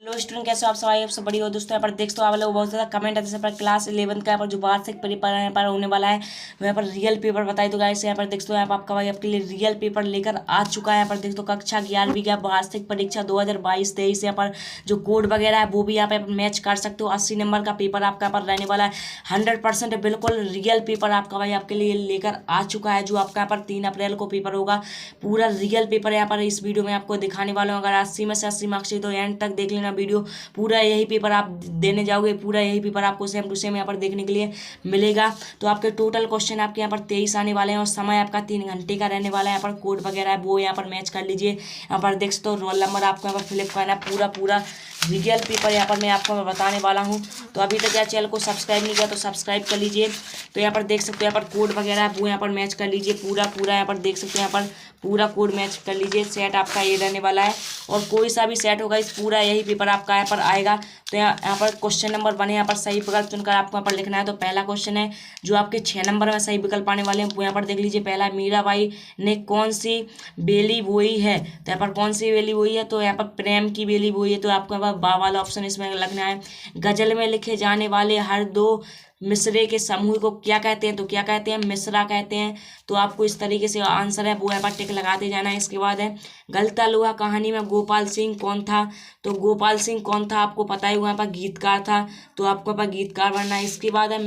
Hello student, कैसे हो आप सब? आप सब बड़ी हो दोस्तों। यहाँ पर देख तो आप लोग बहुत ज़्यादा कमेंट आते हैं पर क्लास 11 का यहाँ पर जो वार्षिक पेपर यहाँ पर होने वाला है वो यहाँ पर रियल पेपर बताई। तो गाइस यहाँ पर देख तो यहाँ पर आपका भाई आपके लिए रियल पेपर लेकर आ चुका है। यहाँ पर देख तो कक्षा 11वीं का वार्षिक परीक्षा 2022-23 यहाँ पर जो कोड वगैरह है वो भी यहाँ पर मैच कर सकते हो। 80 नंबर का पेपर आपका यहाँ पर रहने वाला है। 100% बिल्कुल रियल पेपर आपका भाई आपके लिए लेकर आ चुका है, जो आपका यहाँ पर 3 अप्रैल को पेपर होगा। पूरा रियल पेपर यहाँ पर इस वीडियो में आपको दिखाने वाला हूँ। अगर 80 में से 80 मार्क्स चाहिए तो एंड तक देख लेना वीडियो। पूरा यही पेपर आप देने जाओगे, पूरा यही पेपर आपको सेम टू सेम यहाँ पर देखने के लिए मिलेगा। तो आपके टोटल क्वेश्चन आपके यहाँ पर 23 आने वाले हैं और समय आपका 3 घंटे का रहने वाला है। यहाँ पर कोड वगैरह है वो यहाँ पर मैच कर लीजिए। यहाँ पर देख सकते हो रोल नंबर आपको यहाँ पर फिलिप करना है। पूरा पूरा रियल पेपर यहाँ पर मैं आपको बताने वाला हूँ। तो अभी तक यार चैनल को सब्सक्राइब नहीं किया तो सब्सक्राइब कर लीजिए। तो यहाँ पर देख सकते हो यहाँ पर कोड वगैरह है वो यहाँ पर मैच कर लीजिए। पूरा पूरा यहाँ पर देख सकते हो यहाँ पर पूरा कोड मैच कर लीजिए। सेट आपका ये रहने वाला है और कोई सा भी सेट होगा इस पूरा यही पेपर आपका यहाँ पर आएगा। तो यहाँ पर क्वेश्चन नंबर 1 यहाँ पर सही विकल्प चुनकर आपको यहाँ पर लिखना है। तो पहला क्वेश्चन है जो आपके 6 नंबर में सही विकल्प आने वाले हैं वो यहाँ पर देख लीजिए। पहला, मीराबाई ने कौन सी बेली बोई है? तो यहाँ पर कौन सी बेली बोई है? तो यहाँ पर प्रेम की बेली बोई है। तो आपको यहाँ पर बा वाला ऑप्शन इसमें लगना है। गजल में लिखे जाने वाले हर दो मिसरे के समूह को क्या कहते हैं? तो क्या कहते हैं? मिसरा कहते हैं। तो आपको इस तरीके से आंसर है वो यहाँ पर टिक लगाते जाना है। इसके बाद है गलता लोहा कहानी में गोपाल सिंह कौन था? तो गोपाल सिंह कौन था आपको पता ही, वहाँ पर गीतकार था। तो आपको यहाँ पर गीतकार बनना है। इसके बाद है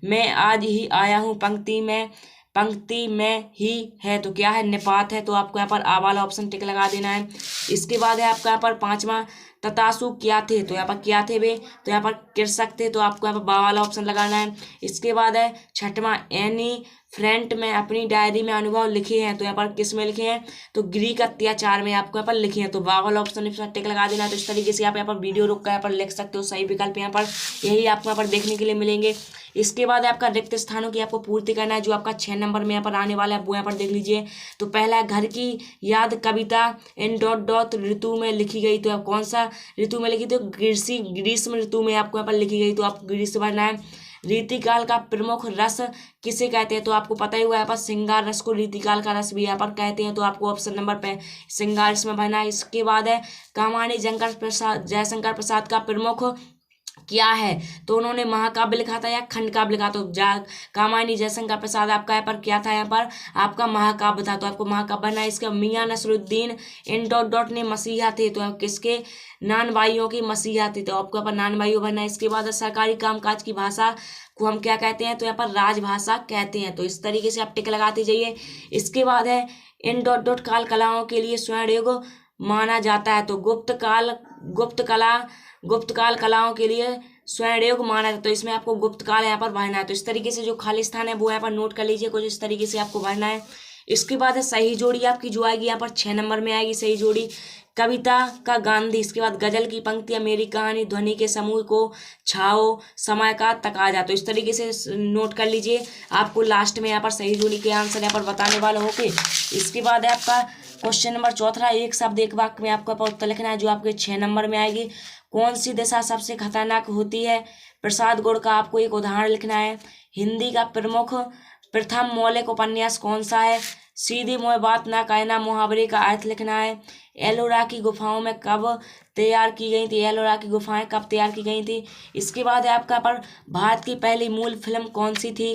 मैं आज ही आया हूँ पंक्ति में ही है। तो क्या है? निपात है। तो आपको यहाँ पर आ वाला ऑप्शन टिक लगा देना है। इसके बाद है आपका यहाँ पर 5वां, ततासु क्या थे? तो यहाँ पर क्या थे वे? तो यहाँ पर कृषक थे। तो आपको यहाँ पर बा वाला ऑप्शन लगाना है। इसके बाद है 6वां, एनी फ्रेंट में अपनी डायरी में अनुभव लिखे हैं। तो यहाँ पर किस में लिखे हैं? तो ग्रीक अत्याचार में आपको यहाँ पर लिखे हैं। तो बा वाला ऑप्शन इस पर टिक लगा देना है। तो इस तरीके से आप यहाँ पर वीडियो रोक कर यहाँ पर लिख सकते हो। सही विकल्प यहाँ पर यही आपको यहाँ पर देखने के लिए मिलेंगे। इसके बाद आपका रिक्त स्थानों की आपको पूर्ति करना है, जो आपका 6 नंबर में यहाँ पर आने वाला है वो यहाँ पर देख लीजिए। तो पहला है घर की याद कविता इन डॉट डॉट ऋतु में लिखी गई। तो आप कौन सा ऋतु में लिखी? तो ग्रीष्म ऋतु में आपको यहाँ पर लिखी गई। तो आपको ग्रीष्म भरना है। रीतिकाल का प्रमुख रस किसे कहते हैं? तो आपको पता ही हुआ यहाँ पर श्रृंगार रस को रीतिकाल का रस भी यहाँ पर कहते हैं। तो आपको ऑप्शन नंबर पे श्रृंगार इसमें भरना है। इसके बाद है कामानी जयशंकर प्रसाद का प्रमुख क्या है? तो उन्होंने महाकाव्य लिखा था या खंड काव्य लिखा? तो कामानी जयशंकर प्रसाद आपका यहाँ पर क्या था? यहाँ पर आपका महाकाव्य था। तो आपको महाकाव्य बनना है। इसका मियां नसरुद्दीन इन डॉट डॉट ने मसीहा थे। तो किसके? नान भाइयों की मसीहा थी। तो आपको यहाँ पर नान भाइयों बनना है। इसके बाद सरकारी कामकाज की भाषा को हम क्या कहते हैं? तो यहाँ पर राजभाषा कहते हैं। तो इस तरीके से आप टिक लगाते जाइए। इसके बाद है इन डॉट डॉट काल कलाओं के लिए स्वर्ण युग माना जाता है। तो गुप्त काल कलाओं के लिए स्वर्ण युग माना जाता है। तो इसमें आपको गुप्त काल यहाँ पर भरना है। तो इस तरीके से जो खाली स्थान है वो यहाँ पर नोट कर लीजिए। कुछ इस तरीके से आपको भरना है। इसके बाद है सही जोड़ी आपकी जो आएगी यहाँ पर 6 नंबर में आएगी सही जोड़ी। कविता का गांधी, इसके बाद गजल की पंक्तियां मेरी कहानी, ध्वनि के समूह को छाओ, समय का तकाजा। तो इस तरीके से नोट कर लीजिए। आपको लास्ट में यहाँ पर सही जोड़ी के आंसर यहाँ पर बताने वाला होके। इसके बाद है आपका क्वेश्चन नंबर 4, एक शब्द एक वाक्य में आपको उत्तर लिखना है, जो आपके 6 नंबर में आएगी। कौन सी दिशा सबसे खतरनाक होती है? प्रसाद गौड़ का आपको एक उदाहरण लिखना है। हिंदी का प्रथम मौलिक उपन्यास कौन सा है? सीधी मुंह बात ना कहना मुहावरे का अर्थ लिखना है। एलोरा की गुफाओं में कब तैयार की गई थी? एलोरा की गुफाएं कब तैयार की गई थी? इसके बाद है आपका पर भारत की पहली मूल फिल्म कौन सी थी?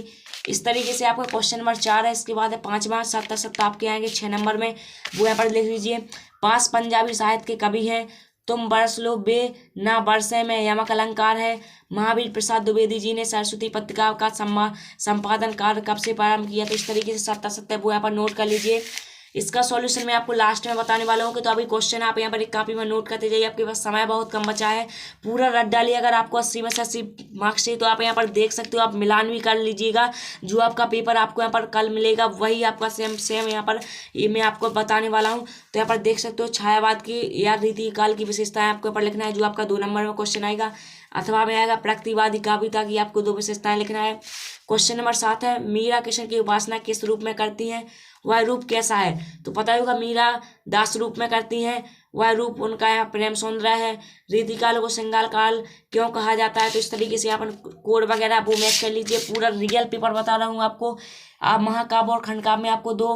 इस तरीके से आपका क्वेश्चन नंबर 4 है। इसके बाद है 5वां, 7 आपके आएंगे 6 नंबर में, वो यहाँ पर लिख लीजिए। पास पंजाबी साहित्य के कवि हैं। तुम बरस लो बे ना बरसे में यमक अलंकार है। महावीर प्रसाद द्विवेदी जी ने सरस्वती पत्रिका का संपादन कार्य कब से प्रारंभ किया? तो इस तरीके से 7 वो यहाँ पर नोट कर लीजिए। इसका सॉल्यूशन मैं आपको लास्ट में बताने वाला हूँ। कि तो अभी क्वेश्चन आप यहाँ पर एक कॉपी में नोट करते जाइए। आपके पास समय बहुत कम बचा है, पूरा रट डालिए। अगर आपको 80 में से 80 मार्क्स चाहिए तो आप यहाँ पर देख सकते हो। आप मिलान भी कर लीजिएगा। जो आपका पेपर आपको यहाँ पर कल मिलेगा वही आपका सेम सेम यहाँ पर ये मैं आपको बताने वाला हूँ। तो यहाँ पर देख सकते हो छायावाद की या रीतिकाल की विशेषताएं आपको यहाँ पर लिखना है, जो आपका 2 नंबर में क्वेश्चन आएगा। अथवा में आएगा प्रकृतिवादी कविता की आपको 2 विशेषताएं लिखना है। क्वेश्चन नंबर 7 है मीरा कृष्ण की उपासना किस रूप में करती हैं? वह रूप कैसा है? तो पता होगा मीरा दास रूप में करती हैं। वह रूप उनका यहाँ प्रेम सौंदर्य है। रीतिकाल को श्रृंगार काल क्यों कहा जाता है? तो इस तरीके से अपन कोड वगैरह वो मैच कर लीजिए। पूरा रियल पेपर बता रहा हूँ आपको। आप महाकाव्य और खंडकाव्य में आपको 2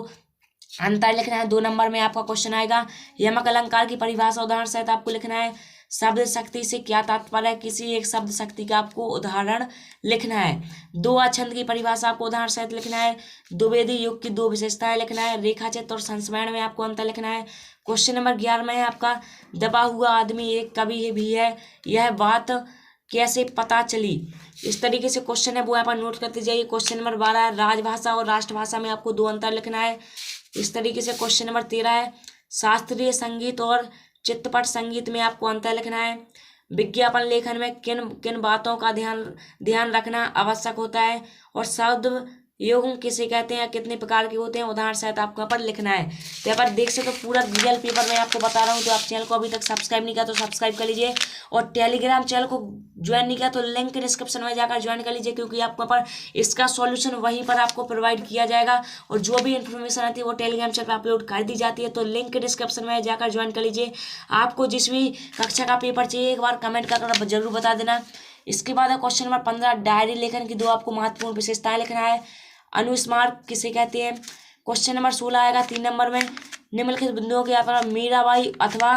अंतर लिखना है। 2 नंबर में आपका क्वेश्चन आएगा। यमक अलंकार की परिभाषा उदाहरण सहित आपको लिखना है। शब्द शक्ति से क्या तात्पर्य है? किसी एक शब्द शक्ति का आपको उदाहरण लिखना है। दोहा छंद की परिभाषा आपको उदाहरण सहित लिखना है। द्विवेदी युग की दो विशेषताएं लिखना है। रेखाचित्र और संस्मरण में आपको अंतर लिखना है। क्वेश्चन नंबर 11 में है आपका दबा हुआ आदमी एक कवि भी है, यह बात कैसे पता चली? इस तरीके से क्वेश्चन है वो यहाँ पर नोट करते जाइए। क्वेश्चन नंबर 12 है राजभाषा और राष्ट्रभाषा में आपको दो अंतर लिखना है। इस तरीके से क्वेश्चन नंबर 13 है शास्त्रीय संगीत और चित्रपट संगीत में आपको अंतर लिखना है। विज्ञापन लेखन में किन किन बातों का ध्यान रखना आवश्यक होता है, और शब्द योग किसे कहते हैं, कितने प्रकार के होते हैं, उदाहरण सहित आपको यहाँ पर लिखना है। तो यहाँ पर देख सकते हो पूरा रियल पेपर मैं आपको बता रहा हूँ। तो आप चैनल को अभी तक सब्सक्राइब नहीं किया तो सब्सक्राइब कर लीजिए, और टेलीग्राम चैनल को ज्वाइन नहीं किया तो लिंक डिस्क्रिप्शन में जाकर ज्वाइन कर लीजिए, क्योंकि आपको यहाँ पर इसका सॉल्यूशन वहीं पर आपको प्रोवाइड किया जाएगा, और जो भी इन्फॉर्मेशन आती है वो टेलीग्राम चैनल पर अपलोड कर दी जाती है। तो लिंक डिस्क्रिप्शन में जाकर ज्वाइन कर लीजिए। आपको जिस भी कक्षा का पेपर चाहिए एक बार कमेंट कर जरूर बता देना। इसके बाद क्वेश्चन नंबर 15 डायरी लेखन की दो आपको महत्वपूर्ण विशेषताएं लिखना है। अनुस्मारक किसे कहते हैं? क्वेश्चन नंबर 16 आएगा 3 नंबर में। निम्नलिखित बिंदुओं के आधार पर मीराबाई अथवा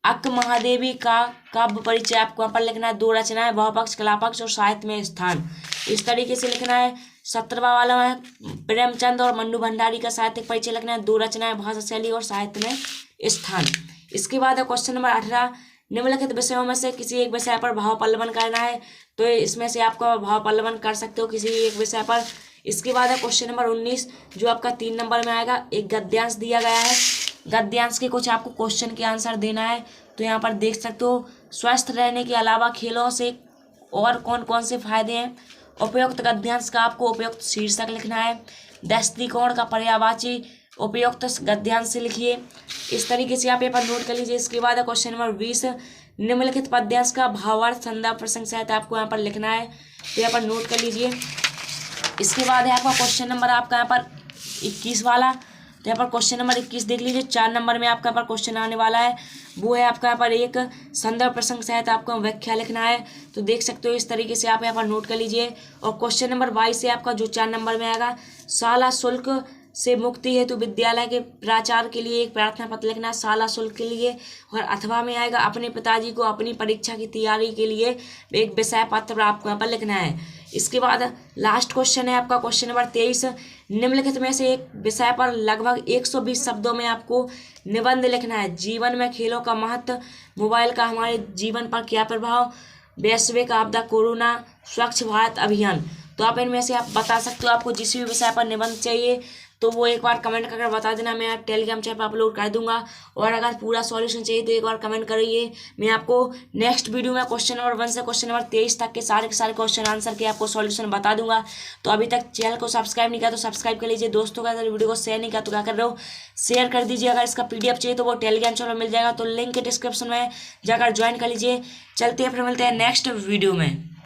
अक्क महादेवी का काव्य परिचय आपको यहाँ पर लिखना है। दो रचनाएं भावपक्ष कलापक्ष और साहित्य में स्थान, इस तरीके से लिखना है। 17वां वाला है प्रेमचंद और मन्नू भंडारी का साहित्यिक परिचय लिखना है। दो रचनाएं भाषा शैली और साहित्य में स्थान। इसके बाद है क्वेश्चन नंबर 18 निम्नलिखित विषयों में से किसी एक विषय पर भाव पल्लवन करना है। तो इसमें से आपको भाव पल्लवन कर सकते हो किसी एक विषय पर। इसके बाद है क्वेश्चन नंबर 19 जो आपका 3 नंबर में आएगा। एक गद्यांश दिया गया है, गद्यांश के कुछ आपको क्वेश्चन के आंसर देना है। तो यहाँ पर देख सकते हो स्वस्थ रहने के अलावा खेलों से और कौन कौन से फायदे हैं। उपयुक्त गद्यांश का आपको उपयुक्त शीर्षक लिखना है। दृष्टिकोण का पर्यायवाची उपयुक्त गद्यांश से लिखिए। इस तरीके से आप यहाँ पर नोट कर लीजिए। इसके बाद है क्वेश्चन नंबर 20 निम्नलिखित पद्यांश का भावार्थ संदर्भ प्रसंग सहित आपको यहाँ पर लिखना है। तो यहाँ पर नोट कर लीजिए। इसके बाद है आपका क्वेश्चन नंबर आपका यहाँ पर 21 वाला। तो यहाँ पर क्वेश्चन नंबर 21 देख लीजिए। 4 नंबर में आपका पर क्वेश्चन आने वाला है, वो है आपका यहाँ पर एक संदर्भ प्रसंग सहित आपको व्याख्या लिखना है। तो देख सकते हो इस तरीके से आप यहाँ पर नोट कर लीजिए। और क्वेश्चन नंबर 22 से आपका जो 4 नंबर में आएगा शाला शुल्क से मुक्ति हेतु विद्यालय के प्राचार्य के लिए एक प्रार्थना पत्र लिखना है शाला शुल्क के लिए। और अथवा में आएगा अपने पिताजी को अपनी परीक्षा की तैयारी के लिए एक विषय पत्र आपको यहाँ पर लिखना है। इसके बाद लास्ट क्वेश्चन है आपका क्वेश्चन नंबर 23 निम्नलिखित में से एक विषय पर लगभग 120 शब्दों में आपको निबंध लिखना है। जीवन में खेलों का महत्व, मोबाइल का हमारे जीवन पर क्या प्रभाव, वैश्विक आपदा, कोरोना, स्वच्छ भारत अभियान। तो आप इनमें से आप बता सकते हो। आपको जिस भी विषय पर निबंध चाहिए तो वो एक बार कमेंट करके बता देना, मैं आप टेलीग्राम चैनल पर अपलोड कर दूंगा। और अगर पूरा सॉल्यूशन चाहिए तो एक बार कमेंट करिए। मैं आपको नेक्स्ट वीडियो में क्वेश्चन नंबर 1 से क्वेश्चन नंबर 23 तक के सारे क्वेश्चन आंसर के आपको सॉल्यूशन बता दूंगा। तो अभी तक चैनल को सब्सक्राइब नहीं किया तो सब्सक्राइब कर लीजिए। दोस्तों का अगर वीडियो को शेयर नहीं किया तो क्या कर रहे हो, शेयर कर दीजिए। अगर इसका PDF चाहिए तो वो टेलीग्राम चैनल पर मिल जाएगा, तो लिंक डिस्क्रिप्शन में जाकर ज्वाइन कर लीजिए। चलते हैं, फिर मिलते हैं नेक्स्ट वीडियो में।